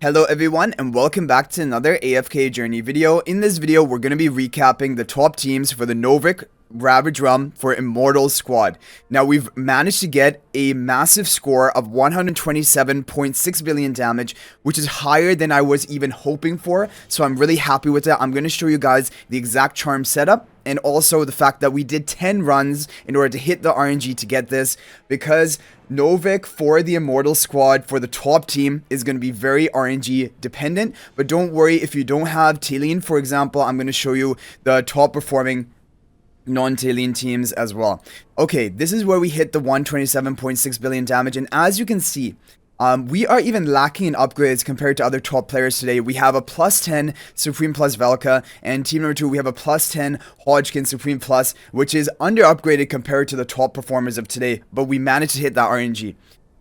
Hello everyone and welcome back to another AFK journey video. In this video we're going to be recapping the top teams for the NOVIK Ravaged run for Immortal squad. Now we've managed to get a massive score of 127.6 billion damage, which is higher than I was even hoping for, so I'm really happy with that. I'm going to show you guys the exact charm setup and also the fact that we did 10 runs in order to hit the RNG to get this, because NOVIK for the Immortal squad for the top team is going to be very RNG dependent. But don't worry, if you don't have Talene, for example, I'm going to show you the top performing non-Talene teams as well. Okay, this is where we hit the 127.6 billion damage, and as you can see, we are even lacking in upgrades compared to other top players today. We have a plus 10 Supreme Plus Velka, and team number 2 we have a plus 10 Hodgkin Supreme Plus, which is under upgraded compared to the top performers of today, but we managed to hit that RNG.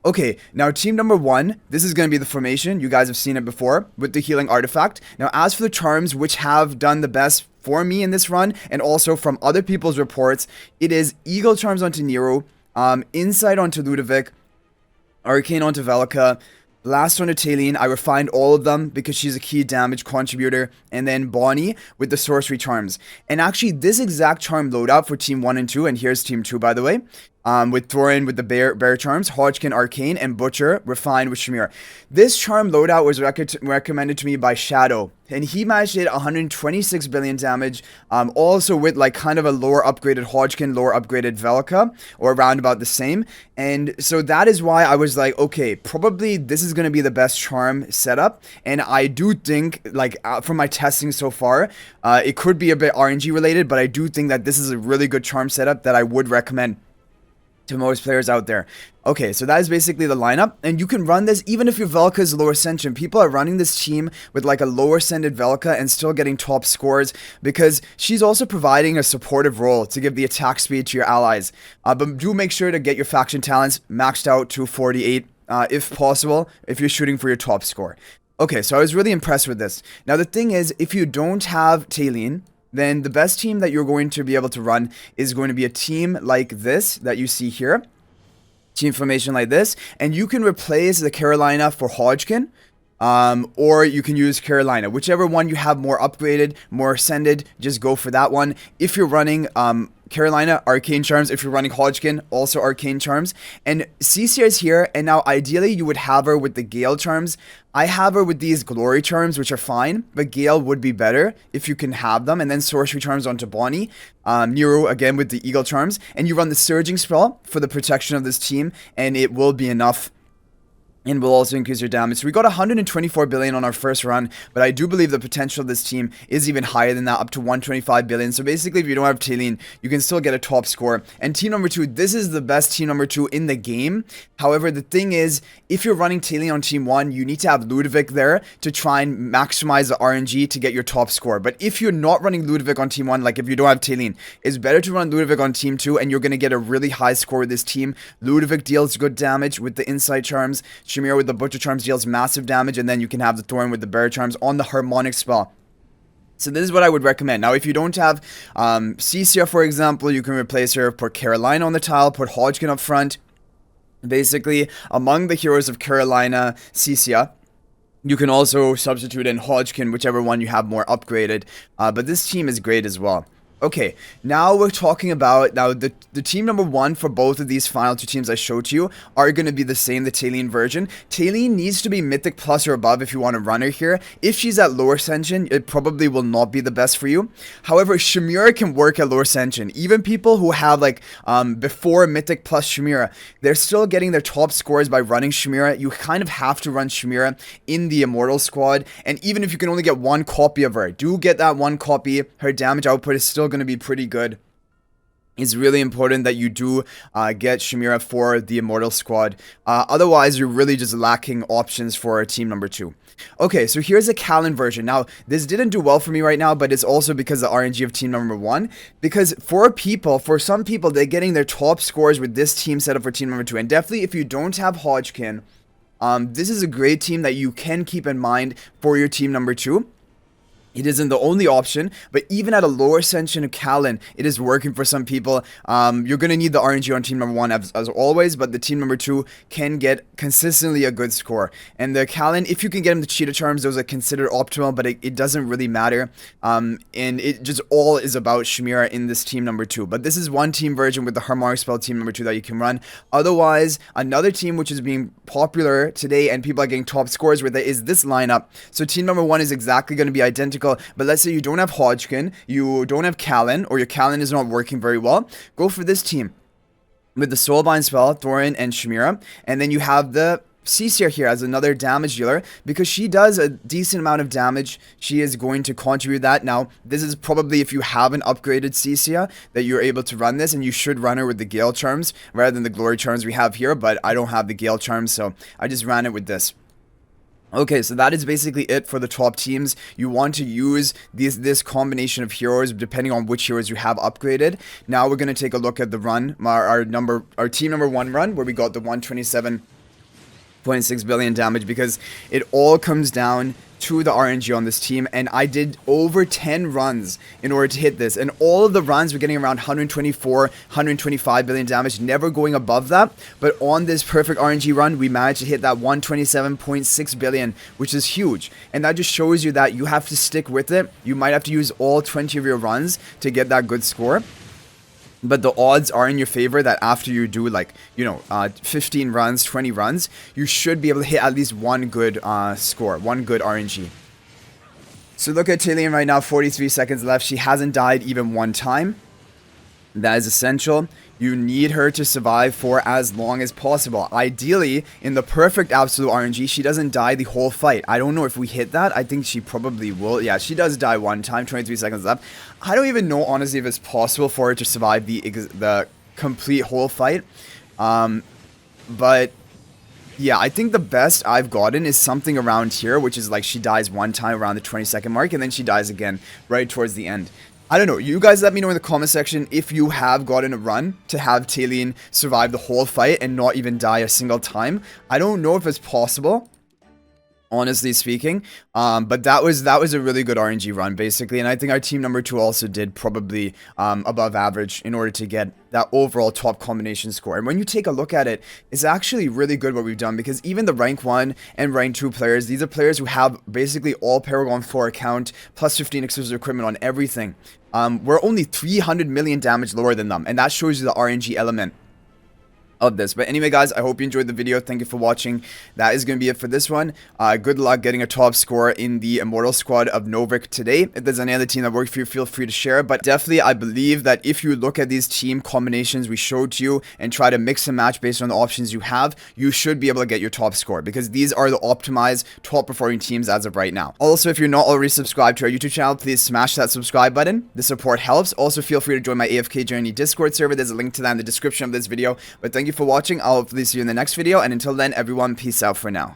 Okay, now team number 1, this is going to be the formation. You guys have seen it before with the healing artifact. Now as for the charms which have done the best for me in this run, and also from other people's reports, it is Eagle charms onto Nero, Insight onto Ludovic, Arcane onto Velka, Blast onto Talene. I refined all of them because she's a key damage contributor, and then Bonnie with the sorcery charms. And actually this exact charm loadout for team 1 and 2, and here's team 2 by the way, with Thorin with the bear charms, Hodgkin Arcane, and Butcher refined with Shamir. This charm loadout was recommended to me by Shadow, and he managed to hit 126 billion damage, also with like kind of a lower upgraded Hodgkin, lower upgraded Velka, or around about the same. And so that is why I was like, okay, probably this is going to be the best charm setup. And I do think, like, from my testing so far, it could be a bit RNG related, but I do think that this is a really good charm setup that I would recommend to most players out there. Okay, so that is basically the lineup, and you can run this even if your Velka is lower ascension. People are running this team with like a lower ascended Velka and still getting top scores because she's also providing a supportive role to give the attack speed to your allies. But do make sure to get your faction talents maxed out to 48 if possible, if you're shooting for your top score. Okay, so I was really impressed with this. Now the thing is, if you don't have Talene, then the best team that you're going to be able to run is going to be a team like this that you see here. Team formation like this. And you can replace the Carolina for Hodgkin. Or you can use Carolina. Whichever one you have more upgraded, more ascended, just go for that one. If you're running Carolina, Arcane Charms. If you're running Hodgkin, also Arcane Charms. And Cecia is here, and now ideally you would have her with the Gale Charms. I have her with these Glory Charms, which are fine, but Gale would be better if you can have them. And then Sorcery Charms onto Bonnie. Nero, again, with the Eagle Charms. And you run the Surging spell for the protection of this team, and it will be enough. And will also increase your damage. So we got 124 billion on our first run, but I do believe the potential of this team is even higher than that, up to 125 billion. So basically, if you don't have Talene, you can still get a top score. And team number 2, this is the best team number 2 in the game. However, the thing is, if you're running Talene on team 1, you need to have Ludovic there to try and maximize the RNG to get your top score. But if you're not running Ludovic on team 1, like if you don't have Talene, it's better to run Ludovic on team 2, and you're going to get a really high score with this team. Ludovic deals good damage with the Insight Charms. Shamir with the Butcher Charms deals massive damage, and then you can have the Thorin with the Bear Charms on the Harmonic spell. So this is what I would recommend. Now, if you don't have Cecia, for example, you can replace her, put Carolina on the tile, put Hodgkin up front. Basically, among the heroes of Carolina, Cecia, you can also substitute in Hodgkin, whichever one you have more upgraded. But this team is great as well. Okay, now we're talking about, the team number 1 for both of these final 2 teams I showed you are going to be the same, the Talene version. Talene needs to be Mythic Plus or above if you want to run her here. If she's at lower ascension, it probably will not be the best for you. However, Shamira can work at lower ascension. Even people who have like before Mythic Plus Shamira, they're still getting their top scores by running Shamira. You kind of have to run Shamira in the Immortal squad, and even if you can only get 1 copy of her, do get that 1 copy. Her damage output is still going to be pretty good. It's really important that you do get Shamira for the Immortal squad. Otherwise, you're really just lacking options for team number 2. Okay, so here's a Callan version. Now, this didn't do well for me right now, but it's also because of the RNG of team number 1. Because for some people, they're getting their top scores with this team setup for team number 2. And definitely, if you don't have Hodgkin, this is a great team that you can keep in mind for your team number 2. It isn't the only option, but even at a lower ascension of Talene, it is working for some people. You're going to need the RNG on team number 1 as always, but the team number 2 can get consistently a good score. And the Talene, if you can get him the cheetah charms, those are considered optimal, but it doesn't really matter. And it just all is about Chimera in this team number 2. But this is one team version with the harmonic spell team number 2 that you can run. Otherwise, another team which is being popular today and people are getting top scores with it is this lineup. So team number 1 is exactly going to be identical. But let's say you don't have Hodgkin, you don't have Talene, or your Talene is not working very well. Go for this team with the Soulbind spell, Thorin and Chimera. And then you have the Cecia here as another damage dealer because she does a decent amount of damage. She is going to contribute that. Now, this is probably if you haven't upgraded Cecia that you're able to run this, and you should run her with the Gale Charms rather than the Glory Charms we have here, but I don't have the Gale Charms, so I just ran it with this. Okay, so that is basically it for the top teams. You want to use this combination of heroes depending on which heroes you have upgraded. Now we're going to take a look at the run, our team number 1 run, where we got the 127.6 billion damage, because it all comes down to the RNG on this team, and I did over 10 runs in order to hit this, and all of the runs were getting around 124, 125 billion damage, never going above that. But on this perfect RNG run, we managed to hit that 127.6 billion, which is huge, and that just shows you that you have to stick with it. You might have to use all 20 of your runs to get that good score. But the odds are in your favor that after you do 15 runs, 20 runs, you should be able to hit at least one good score, one good RNG. So look at Talene right now, 43 seconds left. She hasn't died even one time. That is essential. You need her to survive for as long as possible. Ideally, in the perfect absolute RNG, she doesn't die the whole fight. I don't know if we hit that. I think she probably will. Yeah, she does die one time, 23 seconds left. I don't even know, honestly, if it's possible for her to survive the complete whole fight. But yeah, I think the best I've gotten is something around here, which is like she dies one time around the 20-second mark, and then she dies again right towards the end. I don't know. You guys let me know in the comment section if you have gotten a run to have Talene survive the whole fight and not even die a single time. I don't know if it's possible, honestly speaking, but that was a really good RNG run basically, and I think our team number 2 also did probably above average in order to get that overall top combination score. And when you take a look at it, it's actually really good what we've done, because even the rank 1 and rank 2 players, these are players who have basically all Paragon 4 account plus 15 exclusive equipment on everything. We're only 300 million damage lower than them, and that shows you the RNG element of this. But anyway, guys, I hope you enjoyed the video. Thank you for watching. That is going to be it for this one. Good luck getting a top score in the Immortal squad of NOVIK today. If there's any other team that works for you, feel free to share. But definitely, I believe that if you look at these team combinations we showed to you and try to mix and match based on the options you have, you should be able to get your top score, because these are the optimized top performing teams as of right now. Also, if you're not already subscribed to our YouTube channel, please smash that subscribe button. The support helps. Also, feel free to join my AFK Journey Discord server. There's a link to that in the description of this video. But thank you for watching. I'll hopefully see you in the next video, and until then, everyone, peace out for now.